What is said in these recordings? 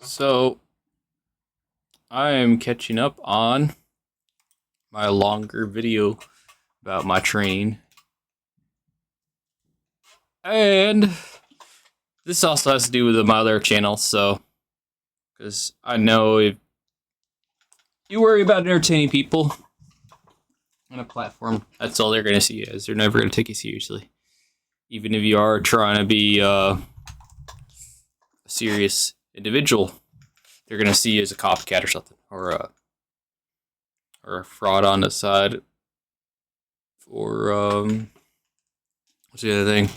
So I am catching up on my longer video about my training. And this also has to do with my other channel, so because I know if you worry about entertaining people on a platform, that's all they're gonna see you as. They're never gonna take you seriously. Even if you are trying to be a serious individual, they're gonna see you as a copycat or something, or a fraud on the side, or what's the other thing?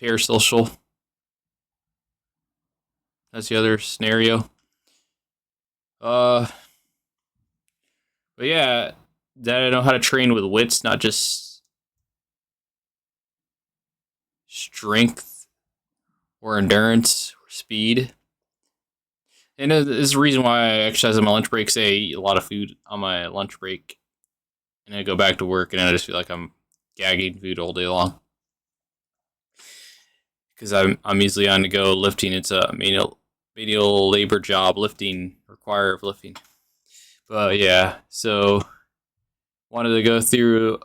Parasocial. That's the other scenario. But yeah, that I know how to train with wits, not just strength or endurance or speed. And this is the reason why I exercise on my lunch breaks. I eat a lot of food on my lunch break, and I go back to work, and I just feel like I'm gagging food all day long because I'm easily on the go lifting. It's a menial labor job, lifting require lifting. But yeah, so wanted to go through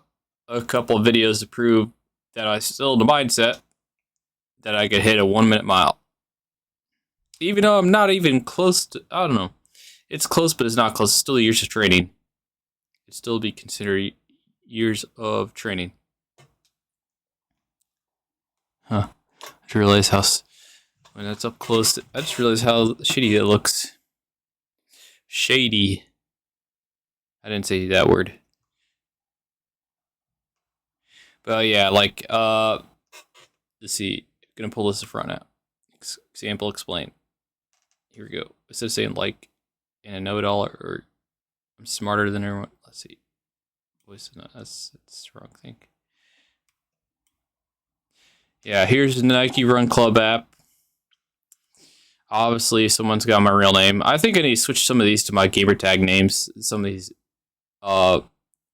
a couple of videos to prove that I still the mindset that I could hit a 1 minute mile. Even though I'm not even close to, I don't know. It's close, but it's not close. It's still years of training. It'd still be considered years of training. Huh. I just realized how, when that's up close, I just realized how shitty it looks. Shady. I didn't say that word. But yeah, like, let's see. I'm gonna pull this in front now. Example explain. Here we go. Instead of saying like in a know-it-all or I'm smarter than everyone. Let's see. Voice that's the wrong thing. Yeah, here's the Nike Run Club app. Obviously, someone's got my real name. I think I need to switch some of these to my gamer tag names. Some of these runner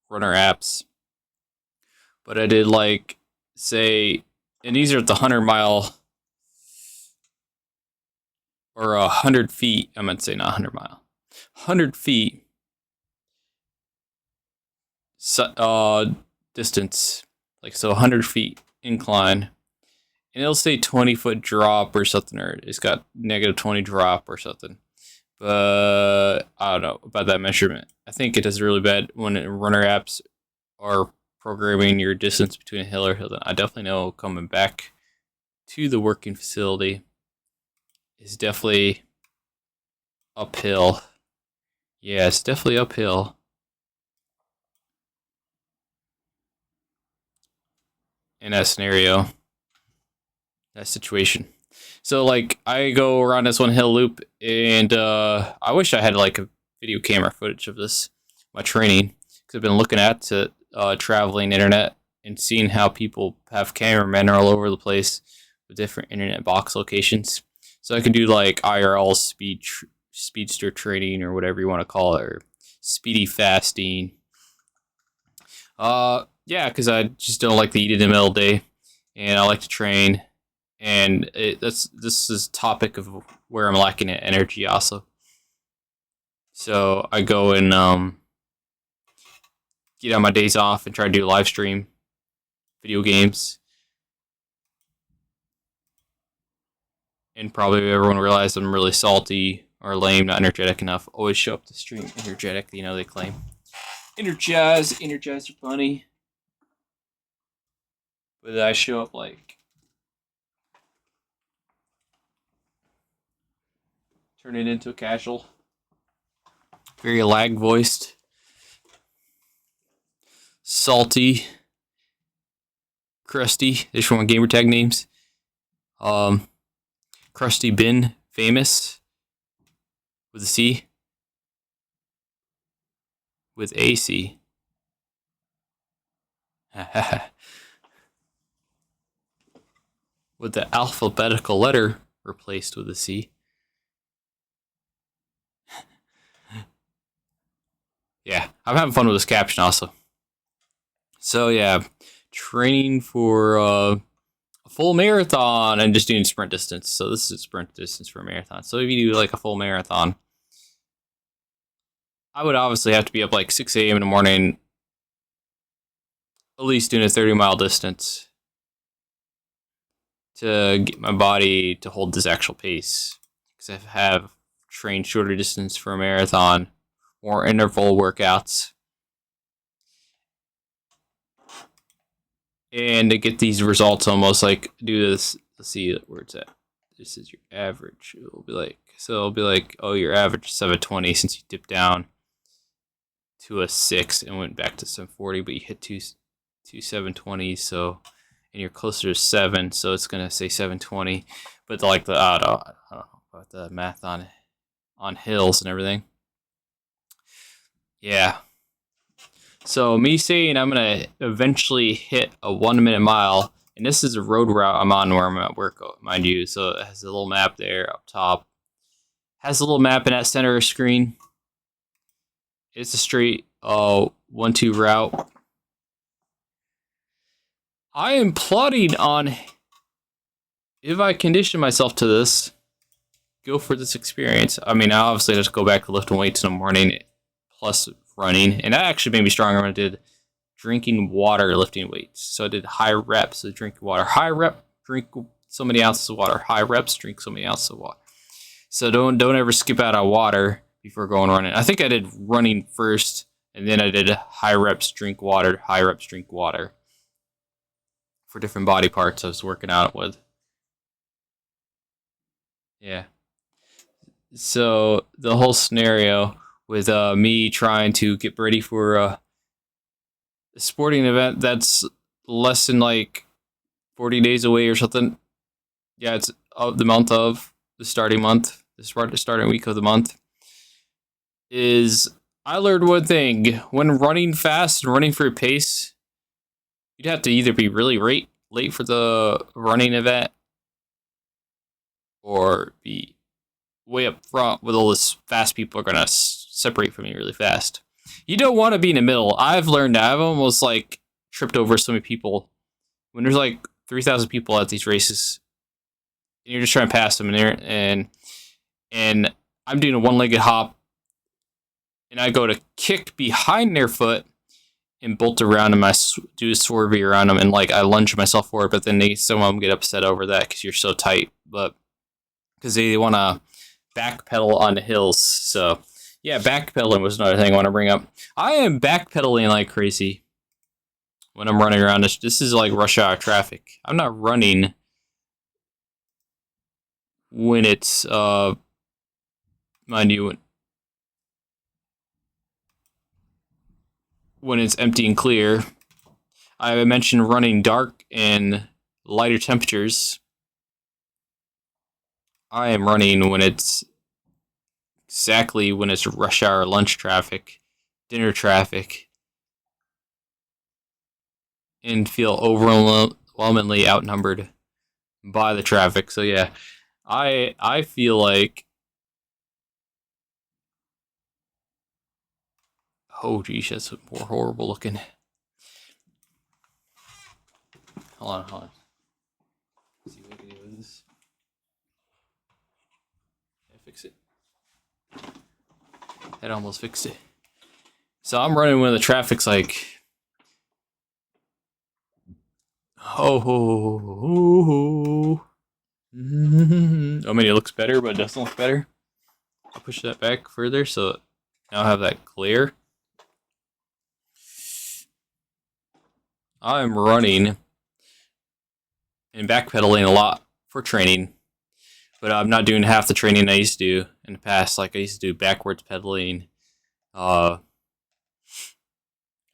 apps. But I did like say, and these are at the 100 mile or 100 feet. I meant to say not 100 mile. 100 feet distance. Like, so 100 feet incline. And it'll say 20-foot drop or something, or it's got -20 drop or something. But I don't know about that measurement. I think it does really bad when runner apps are programming your distance between a hill or hill. I definitely know coming back to the working facility is definitely uphill. Yeah, it's definitely uphill. In that scenario, that situation. So like I go around this one hill loop, and I wish I had like a video camera footage of this, my training, because I've been looking at to traveling internet and seeing how people have cameramen all over the place with different internet box locations. So I can do like IRL speedster training or whatever you want to call it, or speedy fasting. Yeah, because I just don't like to eat in the middle of the day, and I like to train, and this is topic of where I'm lacking in energy also. So I go and get on my days off and try to do live stream video games, and probably everyone realized I'm really salty or lame, not energetic enough. Always show up to stream energetic, they claim. Energized are funny. But I show up like turn it into a casual, very lag voiced, salty, crusty. There's one gamer tag names. Crusty Bin, famous with a C, with a C. With the alphabetical letter replaced with a C. Yeah, I'm having fun with this caption also. So yeah, training for a full marathon and just doing sprint distance. So this is sprint distance for a marathon. So if you do like a full marathon, I would obviously have to be up like 6 a.m. in the morning, at least doing a 30-mile distance to get my body to hold this actual pace. Because I have trained shorter distance for a marathon, more interval workouts. And to get these results, almost like do this. Let's see where it's at. This is your average. It'll be like, oh, your average is 720 since you dipped down to a 6 and went back to 740, but you hit two 720s, so and you're closer to 7, so it's gonna say 720. But I don't know about the math on hills and everything. Yeah. So me saying I'm gonna eventually hit a 1-minute mile, and this is a road route I'm on where I'm at work, mind you. So it has a little map there up top. Has a little map in that center screen. It's a straight 1-2 route. I am plotting on, if I condition myself to this, go for this experience. I mean, I obviously just go back to lifting weights in the morning, plus running, and that actually made me stronger when I did drinking water, lifting weights. So I did high reps of drinking water. High rep, drink so many ounces of water. High reps, drink so many ounces of water. So don't ever skip out on water before going running. I think I did running first, and then I did high reps, drink water. High reps, drink water for different body parts I was working out with. Yeah. So the whole scenario with me trying to get ready for a sporting event that's less than like 40 days away or something. Yeah, it's of the month of the starting month, the starting week of the month. Is I learned one thing: when running fast and running for a pace, you'd have to either be really late for the running event, or be way up front with all this fast people are gonna separate from you really fast. You don't want to be in the middle. I've learned that. I've almost like tripped over so many people when there's like 3,000 people at these races, and you're just trying to pass them in there, and I'm doing a one-legged hop, and I go to kick behind their foot and bolt around them. I do a swervy around them, and like I lunge myself forward, but then some of them get upset over that because you're so tight, but because they want to backpedal on the hills. So yeah, backpedaling was another thing I want to bring up. I am backpedaling like crazy when I'm running around. This is like rush hour traffic. I'm not running when it's mind you, when it's empty and clear. I mentioned running dark and lighter temperatures. I am running when it's exactly when it's rush hour lunch traffic, dinner traffic, and feel overwhelmingly outnumbered by the traffic. So yeah, I feel like, oh geez, that's more horrible looking. Hold on. Let's see what I can do with this. Can I fix it? That almost fixed it. So I'm running when the traffic's like, oh. I mean, it looks better, but it doesn't look better. I'll push that back further so now I have that clear. I'm running and backpedaling a lot for training, but I'm not doing half the training I used to do in the past. Like I used to do backwards pedaling. A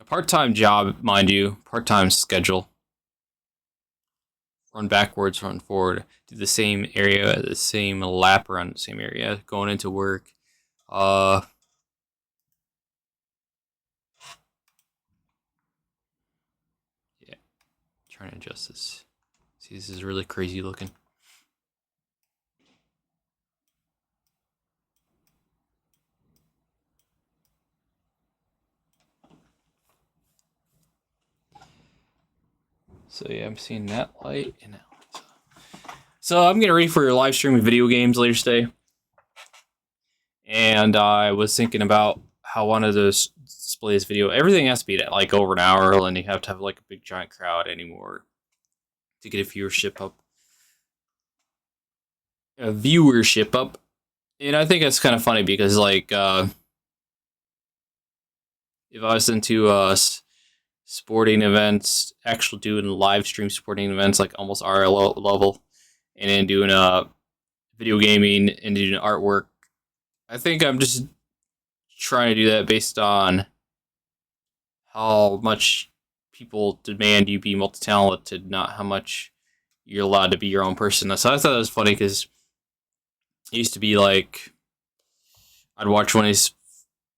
part-time job, mind you, part-time schedule. Run backwards, run forward, do the same area, the same lap around the same area, going into work. Yeah, trying to adjust this. See, this is really crazy looking. So yeah, I'm seeing that light and that light. So I'm getting ready for your live streaming video games later today, and I was thinking about how one of those display this video. Everything has to be at like over an hour, and you have to have like a big giant crowd anymore to get a viewership up. And I think that's kind of funny because like if I was into sporting events, actually doing live stream sporting events like almost RL level, and then doing video gaming and doing artwork. I think I'm just trying to do that based on how much people demand you be multi-talented, not how much you're allowed to be your own person. So I thought that was funny because it used to be like I'd watch one of these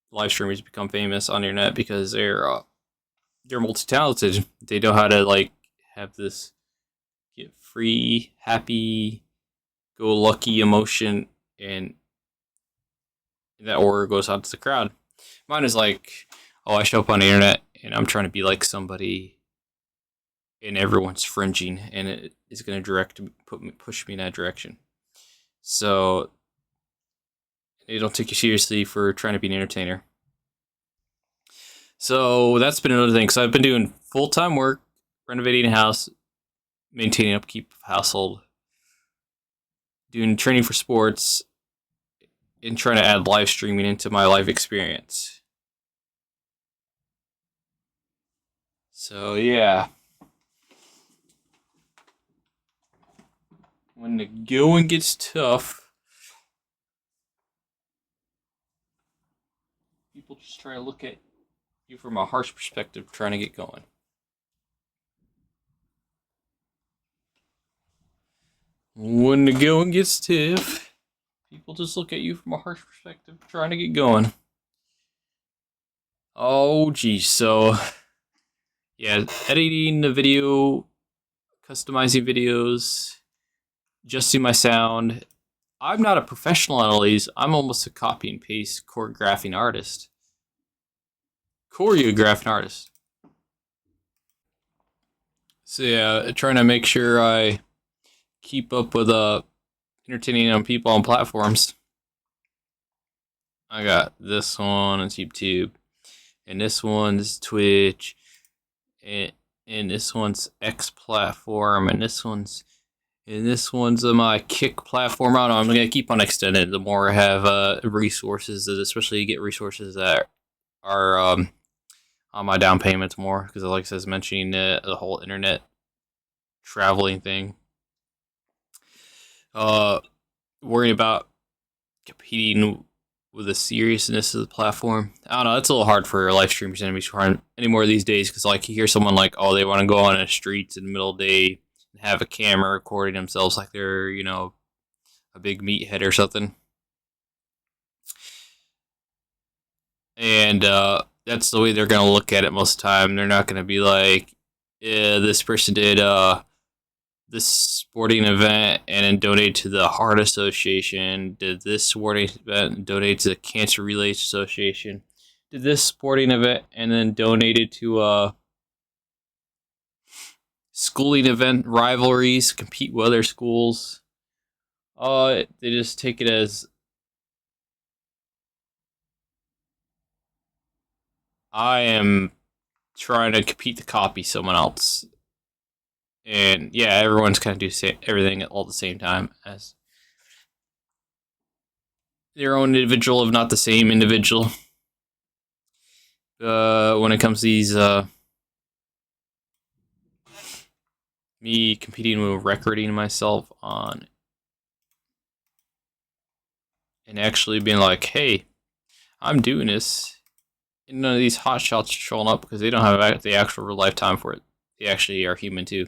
live streamers become famous on the internet because they're multi-talented. They know how to like have this get free, happy, go lucky emotion, and that aura goes out to the crowd. Mine is like, oh, I show up on the internet and I'm trying to be like somebody, and everyone's fringing, and it is going to push me in that direction. So they don't take you seriously for trying to be an entertainer. So that's been another thing. So I've been doing full-time work, renovating a house, maintaining upkeep of household, doing training for sports, and trying to add live streaming into my life experience. So yeah. When the going gets tough, people just try to look at you from a harsh perspective, trying to get going. When the going gets tough, people just look at you from a harsh perspective, trying to get going. Oh, geez. So, yeah, editing the video, customizing videos, adjusting my sound. I'm not a professional at all these. I'm almost a copy and paste choreographing artist. So yeah, trying to make sure I keep up with entertaining on people on platforms. I got this one on YouTube, and this one's Twitch, and this one's X platform, and this one's my Kick platform. I don't know. I'm gonna keep on extending. The more I have resources, especially get resources that are on my down payments more, because like I says, mentioning the whole internet traveling thing. Worrying about competing with the seriousness of the platform. I don't know. It's a little hard for live streamers anymore these days, because like you hear someone like, oh, they want to go on the streets in the middle of the day and have a camera recording themselves like they're a big meathead or something, and that's the way they're gonna look at it most of the time. They're not gonna be like, yeah, this person did this sporting event and then donate to the Heart Association, did this sporting event and donate to the Cancer Relays Association, did this sporting event and then donated to schooling event rivalries, compete with other schools. They just take it as, I am trying to compete to copy someone else. And yeah, everyone's kind of do everything at all the same time as their own individual, if not the same individual. When it comes to these, me competing with recording myself on and actually being like, hey, I'm doing this. And none of these hotshots are showing up because they don't have the actual real life time for it. They actually are human too.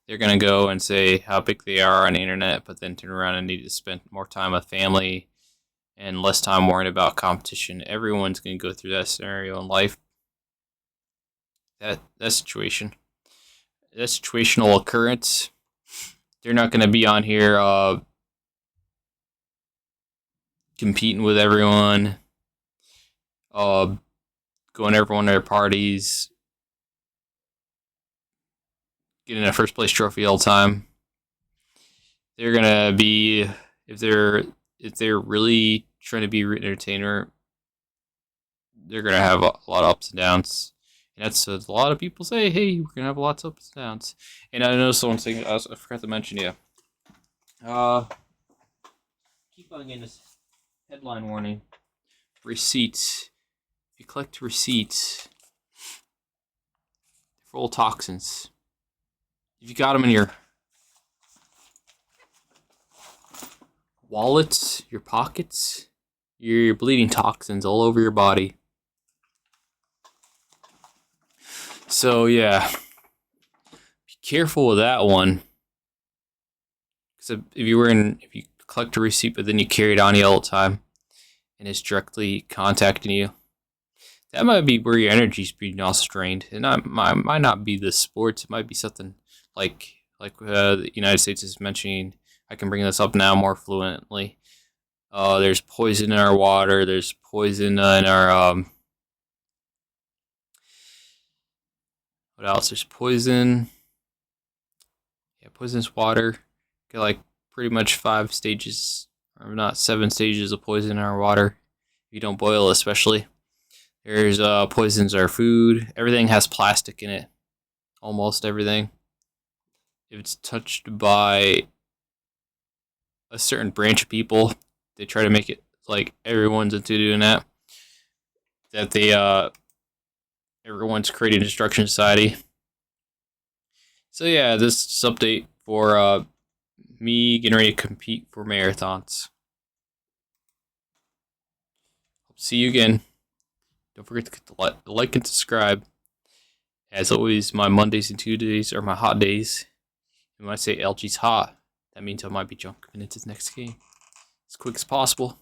They're going to go and say how big they are on the internet, but then turn around and need to spend more time with family and less time worrying about competition. Everyone's going to go through that scenario in life. That situation. That situational occurrence. They're not going to be on here competing with everyone, going to everyone to their parties, getting a first place trophy all the time. they're gonna be if they're really trying to be an entertainer, they're gonna have a lot of ups and downs. And that's a lot of people say, hey, we're gonna have lots of ups and downs. And I know someone saying I forgot to mention, yeah. Keep on getting this headline warning. Receipts. If you collect receipts, they're full of toxins. If you got them in your wallets, your pockets, you're bleeding toxins all over your body. So yeah, be careful with that one. Because if you collect a receipt but then you carry it on you all the time, and it's directly contacting you, that might be where your energy's being all strained. And might not be the sports. It might be something like the United States is mentioning. I can bring this up now more fluently. There's poison in our water. There's poison in our what else? There's poison. Yeah, poisonous water. Got like pretty much 5 stages, or not 7 stages of poison in our water. If you don't boil, especially. There's poisons our food. Everything has plastic in it. Almost everything. If it's touched by a certain branch of people, they try to make it like everyone's into doing that. That they everyone's creating destruction society. So yeah, this is update for me getting ready to compete for marathons. Hope to see you again. Don't forget to like and subscribe. As always, my Mondays and Tuesdays are my hot days. And when I say LG's hot, that means I might be jumping into the next game as quick as possible.